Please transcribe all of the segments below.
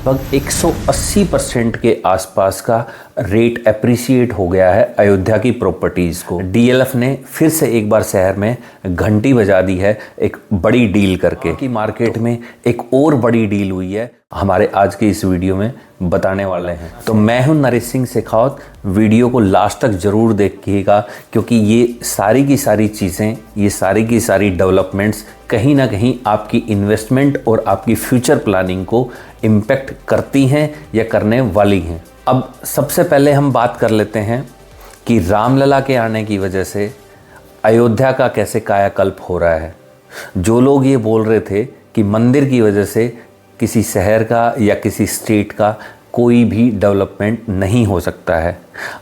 लगभग 180% के आसपास का रेट एप्रिसिएट हो गया है अयोध्या की प्रॉपर्टीज़ को। डीएलएफ ने फिर से एक बार शहर में घंटी बजा दी है एक बड़ी डील करके कि मार्केट में एक और बड़ी डील हुई है, हमारे आज के इस वीडियो में बताने वाले हैं। तो मैं हूं नरेश सिंह शेखावत, वीडियो को लास्ट तक ज़रूर देखिएगा क्योंकि ये सारी की सारी चीज़ें, ये सारी की सारी डेवलपमेंट्स कहीं ना कहीं आपकी इन्वेस्टमेंट और आपकी फ्यूचर प्लानिंग को इम्पेक्ट करती हैं या करने वाली हैं। अब सबसे पहले हम बात कर लेते हैं कि रामलला के आने की वजह से अयोध्या का कैसे कायाकल्प हो रहा है। जो लोग ये बोल रहे थे कि मंदिर की वजह से किसी शहर का या किसी स्टेट का कोई भी डेवलपमेंट नहीं हो सकता है,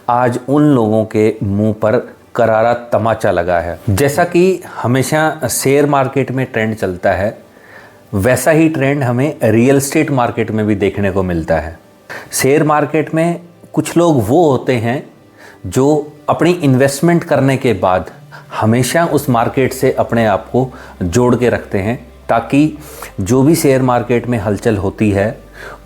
आज उन लोगों के मुंह पर करारा तमाचा लगा है। जैसा कि हमेशा शेयर मार्केट में ट्रेंड चलता है, वैसा ही ट्रेंड हमें रियल एस्टेट मार्केट में भी देखने को मिलता है। शेयर मार्केट में कुछ लोग वो होते हैं जो अपनी इन्वेस्टमेंट करने के बाद हमेशा उस मार्केट से अपने आप को जोड़ के रखते हैं ताकि जो भी शेयर मार्केट में हलचल होती है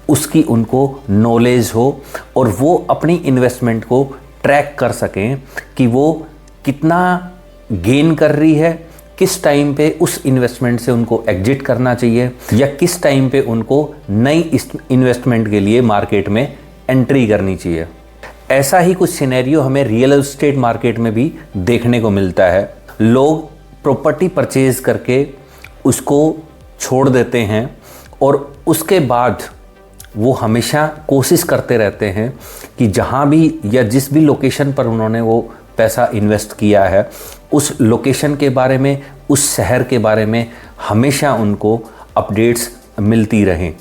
उसकी उनको नॉलेज हो और वो अपनी इन्वेस्टमेंट को ट्रैक कर सकें कि वो कितना गेन कर रही है, किस टाइम पे उस इन्वेस्टमेंट से उनको एग्जिट करना चाहिए या किस टाइम पे उनको नई इन्वेस्टमेंट के लिए मार्केट में एंट्री करनी चाहिए। ऐसा ही कुछ सिनेरियो हमें रियल एस्टेट मार्केट में भी देखने को मिलता है। लोग प्रॉपर्टी परचेज करके उसको छोड़ देते हैं और उसके बाद वो हमेशा कोशिश करते रहते हैं कि जहाँ भी या जिस भी लोकेशन पर उन्होंने वो पैसा इन्वेस्ट किया है उस लोकेशन के बारे में, उस शहर के बारे में हमेशा उनको अपडेट्स मिलती रहें।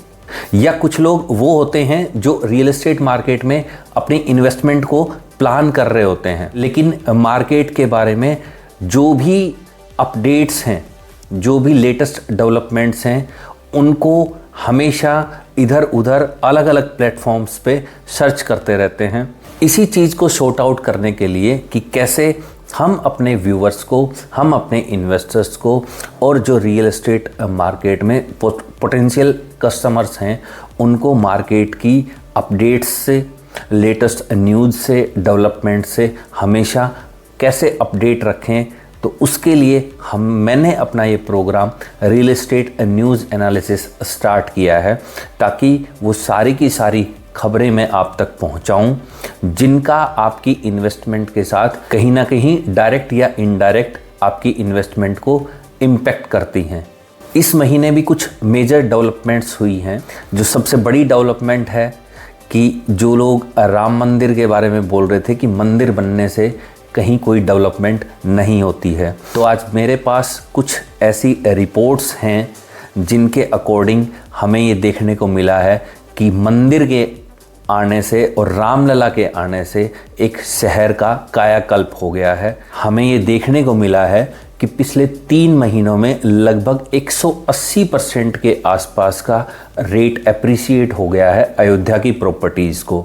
या कुछ लोग वो होते हैं जो रियल एस्टेट मार्केट में अपनी इन्वेस्टमेंट को प्लान कर रहे होते हैं, लेकिन मार्केट के बारे में जो भी अपडेट्स हैं, जो भी लेटेस्ट डेवलपमेंट्स हैं, उनको हमेशा इधर उधर अलग अलग प्लेटफॉर्म्स पे सर्च करते रहते हैं। इसी चीज़ को सॉर्ट आउट करने के लिए कि कैसे हम अपने व्यूवर्स को, हम अपने इन्वेस्टर्स को और जो रियल एस्टेट मार्केट में पोटेंशियल कस्टमर्स हैं उनको मार्केट की अपडेट्स से, लेटेस्ट न्यूज़ से, डेवलपमेंट से हमेशा कैसे अपडेट रखें, तो उसके लिए मैंने अपना ये programme real estate news analysis start किया है ताकि वो सारी की सारी खबरें मैं आप तक पहुंचाऊं जिनका आपकी इन्वेस्टमेंट के साथ कहीं ना कहीं डायरेक्ट या इनडायरेक्ट आपकी इन्वेस्टमेंट को इम्पेक्ट करती हैं। इस महीने भी कुछ मेजर डेवलपमेंट्स हुई हैं। जो सबसे बड़ी डेवलपमेंट है कि जो लोग राम मंदिर के बारे में बोल रहे थे कि मंदिर बनने से कहीं कोई डेवलपमेंट नहीं होती है, तो आज मेरे पास कुछ ऐसी रिपोर्ट्स हैं जिनके अकॉर्डिंग हमें ये देखने को मिला है कि मंदिर के आने से और रामलला के आने से एक शहर का कायाकल्प हो गया है। हमें ये देखने को मिला है कि पिछले 3 महीनों में लगभग 180% के आसपास का रेट एप्रिसिएट हो गया है अयोध्या की प्रॉपर्टीज़ को।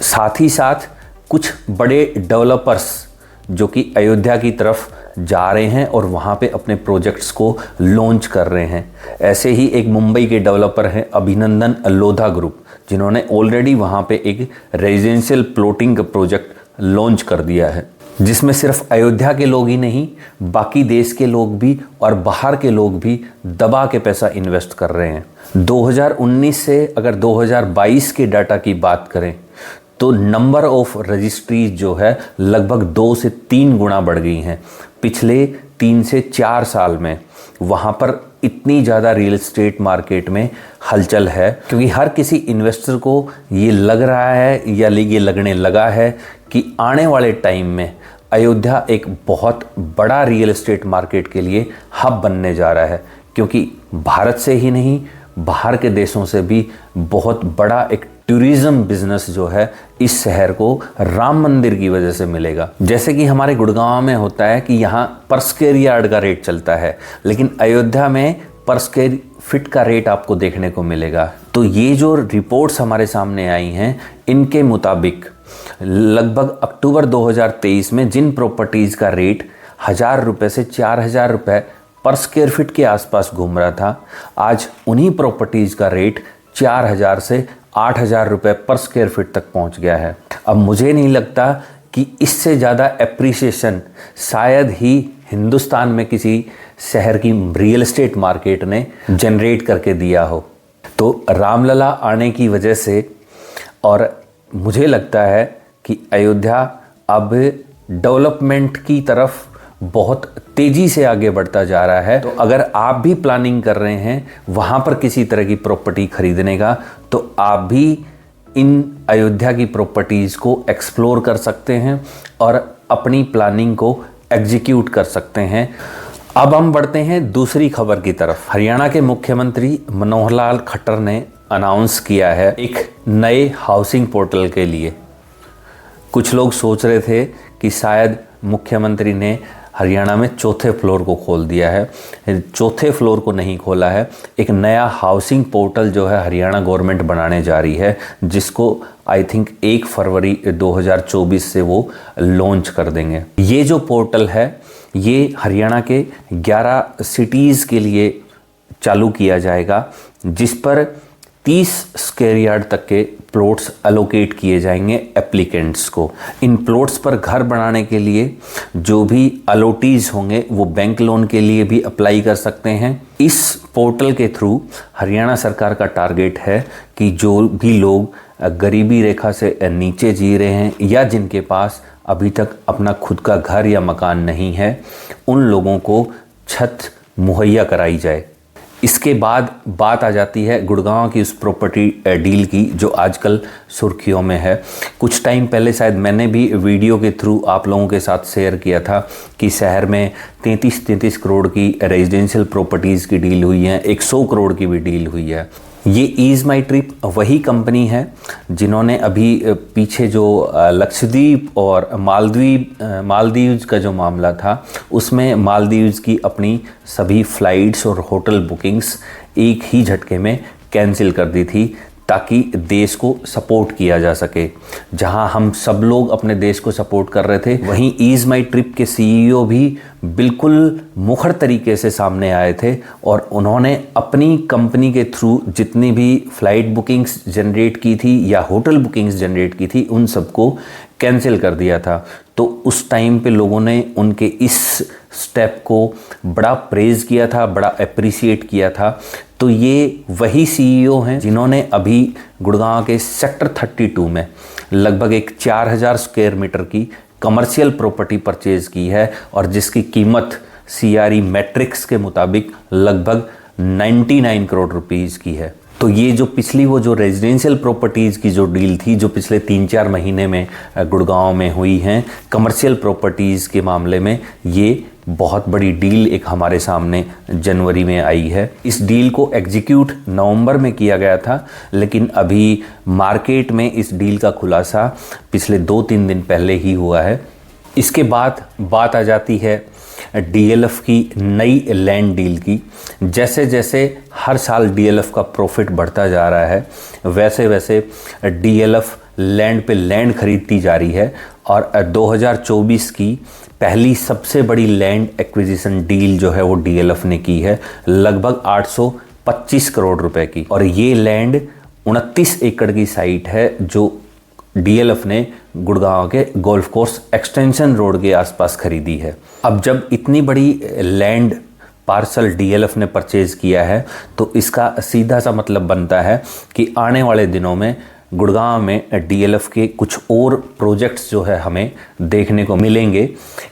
साथ ही साथ कुछ बड़े डेवलपर्स जो कि अयोध्या की तरफ जा रहे हैं और वहाँ पे अपने प्रोजेक्ट्स को लॉन्च कर रहे हैं। ऐसे ही एक मुंबई के डेवलपर हैं अभिनंदन लोधा ग्रुप, जिन्होंने ऑलरेडी वहाँ पे एक रेजिडेंशियल प्लॉटिंग का प्रोजेक्ट लॉन्च कर दिया है जिसमें सिर्फ अयोध्या के लोग ही नहीं, बाकी देश के लोग भी और बाहर के लोग भी दबा के पैसा इन्वेस्ट कर रहे हैं। 2019 से अगर 2022 के डाटा की बात करें तो नंबर ऑफ रजिस्ट्रीज जो है लगभग 2 से 3 गुना बढ़ गई हैं पिछले 3 से 4 साल में। वहाँ पर इतनी ज़्यादा रियल एस्टेट मार्केट में हलचल है क्योंकि हर किसी इन्वेस्टर को ये लग रहा है या ये लगने लगा है कि आने वाले टाइम में अयोध्या एक बहुत बड़ा रियल एस्टेट मार्केट के लिए हब बनने जा रहा है, क्योंकि भारत से ही नहीं बाहर के देशों से भी बहुत बड़ा एक टूरिज्म बिजनेस जो है इस शहर को राम मंदिर की वजह से मिलेगा। जैसे कि हमारे गुड़गांव में होता है कि यहाँ पर स्क्वायर यार्ड का रेट चलता है, लेकिन अयोध्या में पर स्क्वायर फीट का रेट आपको देखने को मिलेगा। तो ये जो रिपोर्ट्स हमारे सामने आई हैं इनके मुताबिक लगभग अक्टूबर 2023 में जिन प्रॉपर्टीज़ का रेट 1000 रुपये से 4000 रुपये पर स्क्वायर फीट के आसपास घूम रहा था, आज उन्हीं प्रॉपर्टीज़ का रेट 4,000 से 8,000 रुपये पर स्क्वायर फीट तक पहुंच गया है। अब मुझे नहीं लगता कि इससे ज़्यादा एप्रिसिएशन शायद ही हिंदुस्तान में किसी शहर की रियल एस्टेट मार्केट ने जनरेट करके दिया हो। तो रामलला आने की वजह से और मुझे लगता है कि अयोध्या अब डेवलपमेंट की तरफ बहुत तेज़ी से आगे बढ़ता जा रहा है। तो अगर आप भी प्लानिंग कर रहे हैं वहाँ पर किसी तरह की प्रॉपर्टी खरीदने का, तो आप भी इन अयोध्या की प्रॉपर्टीज़ को एक्सप्लोर कर सकते हैं और अपनी प्लानिंग को एग्जीक्यूट कर सकते हैं। अब हम बढ़ते हैं दूसरी खबर की तरफ। हरियाणा के मुख्यमंत्री मनोहर लाल खट्टर ने अनाउंस किया है एक नए हाउसिंग पोर्टल के लिए। कुछ लोग सोच रहे थे कि शायद मुख्यमंत्री ने हरियाणा में चौथे फ्लोर को खोल दिया है। चौथे फ्लोर को नहीं खोला है, एक नया हाउसिंग पोर्टल जो है हरियाणा गवर्नमेंट बनाने जा रही है, जिसको आई थिंक 1 फरवरी 2024 से वो लॉन्च कर देंगे। ये जो पोर्टल है ये हरियाणा के 11 सिटीज़ के लिए चालू किया जाएगा, जिस पर 30 स्क्वायर यार्ड तक के प्लॉट्स अलोकेट किए जाएंगे एप्लीकेंट्स को। इन प्लॉट्स पर घर बनाने के लिए जो भी अलॉटीज़ होंगे वो बैंक लोन के लिए भी अप्लाई कर सकते हैं। इस पोर्टल के थ्रू हरियाणा सरकार का टारगेट है कि जो भी लोग गरीबी रेखा से नीचे जी रहे हैं या जिनके पास अभी तक अपना खुद का घर या मकान नहीं है, उन लोगों को छत मुहैया कराई जाए। इसके बाद बात आ जाती है गुड़गांव की उस प्रॉपर्टी डील की जो आजकल सुर्खियों में है। कुछ टाइम पहले शायद मैंने भी वीडियो के थ्रू आप लोगों के साथ शेयर किया था कि शहर में 33 करोड़ की रेजिडेंशियल प्रॉपर्टीज़ की डील हुई है, 100 करोड़ की भी डील हुई है। ये ईज़ माई ट्रिप वही कंपनी है जिन्होंने अभी पीछे जो लक्षद्वीप और मालदीव्स का जो मामला था, उसमें मालदीव्स की अपनी सभी फ़्लाइट्स और होटल बुकिंग्स एक ही झटके में कैंसिल कर दी थी ताकि देश को सपोर्ट किया जा सके। जहां हम सब लोग अपने देश को सपोर्ट कर रहे थे, वहीं ईज़ माई ट्रिप के सीईओ भी बिल्कुल मुखर तरीके से सामने आए थे और उन्होंने अपनी कंपनी के थ्रू जितनी भी फ़्लाइट बुकिंग्स जनरेट की थी या होटल बुकिंग्स जनरेट की थी, उन सबको कैंसिल कर दिया था। तो उस टाइम पे लोगों ने उनके इस स्टेप को बड़ा प्रेज़ किया था, बड़ा अप्रिशिएट किया था। तो ये वही सीईओ हैं जिन्होंने अभी गुड़गांव के सेक्टर 32 में लगभग एक 4,000 स्क्वायर मीटर की कमर्शियल प्रॉपर्टी परचेज़ की है और जिसकी कीमत CRE मैट्रिक्स के मुताबिक लगभग 99 करोड़ रुपीज़ की है। तो ये जो पिछली वो जो रेजिडेंशियल प्रॉपर्टीज़ की जो डील थी जो पिछले 3-4 महीने में गुड़गांव में हुई हैं कमर्शियल प्रॉपर्टीज़ के मामले में, ये बहुत बड़ी डील एक हमारे सामने जनवरी में आई है। इस डील को एग्जीक्यूट नवंबर में किया गया था, लेकिन अभी मार्केट में इस डील का खुलासा पिछले 2-3 दिन पहले ही हुआ है। इसके बाद बात आ जाती है DLF की नई लैंड डील की। जैसे जैसे हर साल DLF का प्रॉफिट बढ़ता जा रहा है, वैसे वैसे DLF लैंड पे लैंड खरीदती जा रही है और 2024 की पहली सबसे बड़ी लैंड एक्विजिशन डील जो है वो DLF ने की है, लगभग 825 करोड़ रुपए की। और ये लैंड 29 एकड़ की साइट है जो DLF ने गुड़गांव के गोल्फ कोर्स एक्सटेंशन रोड के आसपास खरीदी है। अब जब इतनी बड़ी लैंड पार्सल DLF ने परचेज़ किया है, तो इसका सीधा सा मतलब बनता है कि आने वाले दिनों में गुड़गांव में DLF के कुछ और प्रोजेक्ट्स जो है हमें देखने को मिलेंगे।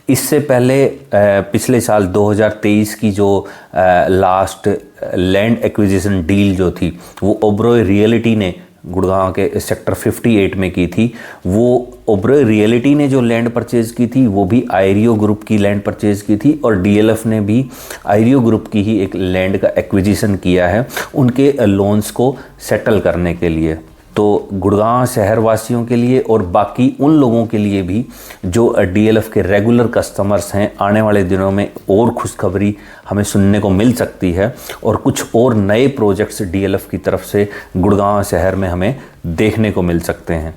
इससे पहले पिछले साल 2023 की जो लास्ट लैंड एक्विजिशन डील जो थी वो ओबरॉय रियलिटी ने गुड़गांव के सेक्टर 58 में की थी। वो ओबरॉय रियलिटी ने जो लैंड परचेज़ की थी वो भी आयरियो ग्रुप की लैंड परचेज़ की थी और DLF ने भी आयरियो ग्रुप की ही एक लैंड का एक्विजिशन किया है उनके लोन्स को सेटल करने के लिए। तो गुड़गांव शहर वासियों के लिए और बाकी उन लोगों के लिए भी जो DLF के रेगुलर कस्टमर्स हैं, आने वाले दिनों में और खुशखबरी हमें सुनने को मिल सकती है और कुछ और नए प्रोजेक्ट्स DLF की तरफ से गुड़गांव शहर में हमें देखने को मिल सकते हैं।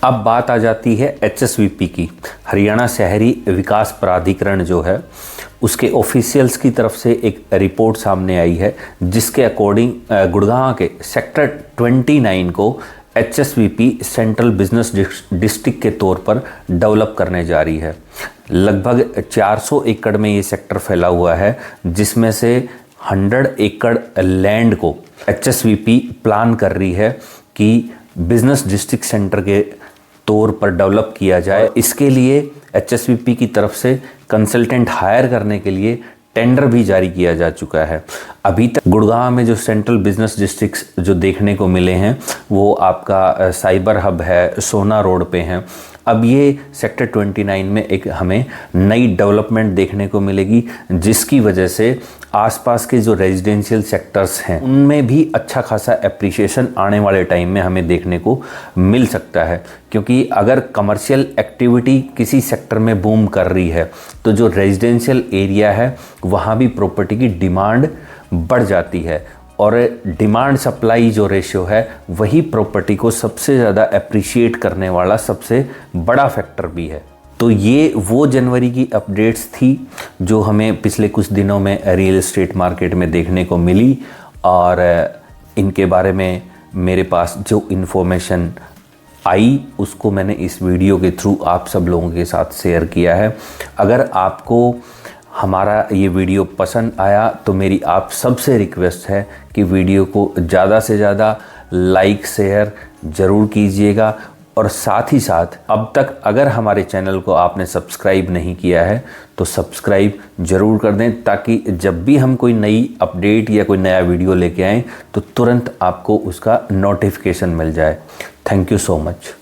अब बात आ जाती है HSVP की। हरियाणा शहरी विकास प्राधिकरण जो है उसके ऑफिशियल्स की तरफ से एक रिपोर्ट सामने आई है, जिसके अकॉर्डिंग गुड़गांव के सेक्टर 29 को HSVP सेंट्रल बिजनेस डिस्ट्रिक्ट के तौर पर डेवलप करने जा रही है। लगभग 400 एकड़ में ये सेक्टर फैला हुआ है, जिसमें से 100 एकड़ लैंड को HSVP प्लान कर रही है कि बिजनेस डिस्ट्रिक्ट सेंटर के तौर पर डेवलप किया जाए। इसके लिए HSVP की तरफ से कंसल्टेंट हायर करने के लिए टेंडर भी जारी किया जा चुका है। अभी तक गुड़गांव में जो सेंट्रल बिजनेस डिस्ट्रिक्ट्स जो देखने को मिले हैं वो आपका साइबर हब है, सोना रोड पे हैं। अब ये सेक्टर 29 में एक हमें नई डेवलपमेंट देखने को मिलेगी, जिसकी वजह से आसपास के जो रेजिडेंशियल सेक्टर्स हैं उनमें भी अच्छा खासा एप्रिसिएशन आने वाले टाइम में हमें देखने को मिल सकता है। क्योंकि अगर कमर्शियल एक्टिविटी किसी सेक्टर में बूम कर रही है तो जो रेजिडेंशियल एरिया है वहाँ भी प्रॉपर्टी की डिमांड बढ़ जाती है, और डिमांड सप्लाई जो रेशियो है वही प्रॉपर्टी को सबसे ज़्यादा एप्रिशिएट करने वाला सबसे बड़ा फैक्टर भी है। तो ये वो जनवरी की अपडेट्स थी जो हमें पिछले कुछ दिनों में रियल एस्टेट मार्केट में देखने को मिली, और इनके बारे में मेरे पास जो इन्फॉर्मेशन आई उसको मैंने इस वीडियो के थ्रू आप सब लोगों के साथ शेयर किया है। अगर आपको हमारा ये वीडियो पसंद आया तो मेरी आप सबसे रिक्वेस्ट है कि वीडियो को ज़्यादा से ज़्यादा लाइक शेयर ज़रूर कीजिएगा, और साथ ही साथ अब तक अगर हमारे चैनल को आपने सब्सक्राइब नहीं किया है तो सब्सक्राइब ज़रूर कर दें, ताकि जब भी हम कोई नई अपडेट या कोई नया वीडियो लेके आएँ तो तुरंत आपको उसका नोटिफिकेशन मिल जाए। Thank you so much.